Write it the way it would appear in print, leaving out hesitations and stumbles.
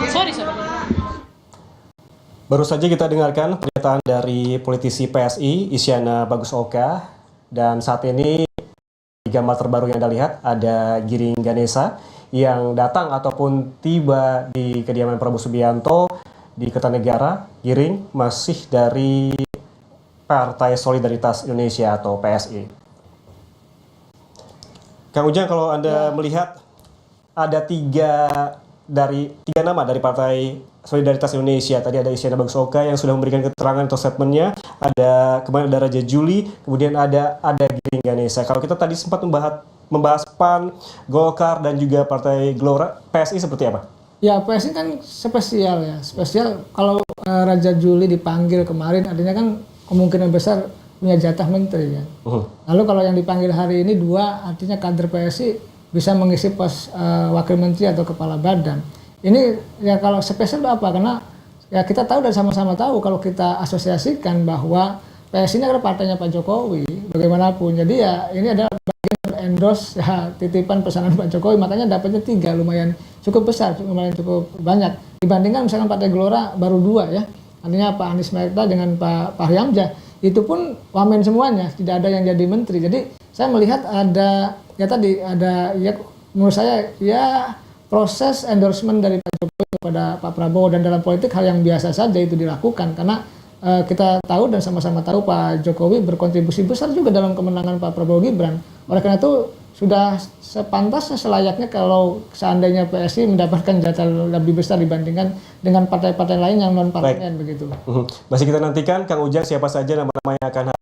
Sorry. Baru saja kita dengarkan pernyataan dari politisi PSI Isyana Bagus Oka, dan saat ini di gambar terbaru yang Anda lihat ada Giring Ganesa yang datang ataupun tiba di kediaman Prabowo Subianto di Kertanegara. Giring masih dari Partai Solidaritas Indonesia atau PSI. Kang Ujang, kalau Anda melihat ada tiga nama dari Partai Solidaritas Indonesia. Tadi ada Isyana Bagus Oka yang sudah memberikan keterangan atau statementnya. Kemarin ada Raja Juli, kemudian ada Giring Ganesa. Kalau kita tadi sempat membahas PAN, Golkar, dan juga Partai Gelora, PSI seperti apa? Ya, PSI kan spesial ya. Spesial kalau Raja Juli dipanggil kemarin, artinya kan kemungkinan besar punya jatah menteri ya. Lalu kalau yang dipanggil hari ini dua, artinya kader PSI bisa mengisi pos wakil menteri atau kepala badan. Ini ya kalau spesial itu apa? Karena ya kita tahu dan sama-sama tahu kalau kita asosiasikan bahwa PSI ini adalah partainya Pak Jokowi bagaimanapun. Jadi ya ini adalah bagian endorse ya, titipan pesanan Pak Jokowi, makanya dapatnya 3, lumayan cukup besar, lumayan cukup banyak. Dibandingkan misalkan Partai Gelora baru 2 ya. Artinya Pak Anies Mata dengan Pak Fahri Hamzah itu pun wamen semuanya, tidak ada yang jadi menteri. Jadi saya melihat ada ya menurut saya ya proses endorsement dari Pak Jokowi kepada Pak Prabowo, dan dalam politik hal yang biasa saja itu dilakukan karena kita tahu dan sama-sama tahu Pak Jokowi berkontribusi besar juga dalam kemenangan Pak Prabowo Gibran. Oleh karena itu sudah sepantasnya selayaknya kalau seandainya PSI mendapatkan jatah lebih besar dibandingkan dengan partai-partai lain yang non parlemen begitu. Masih kita nantikan Kang Ujang siapa saja nama-nama yang akan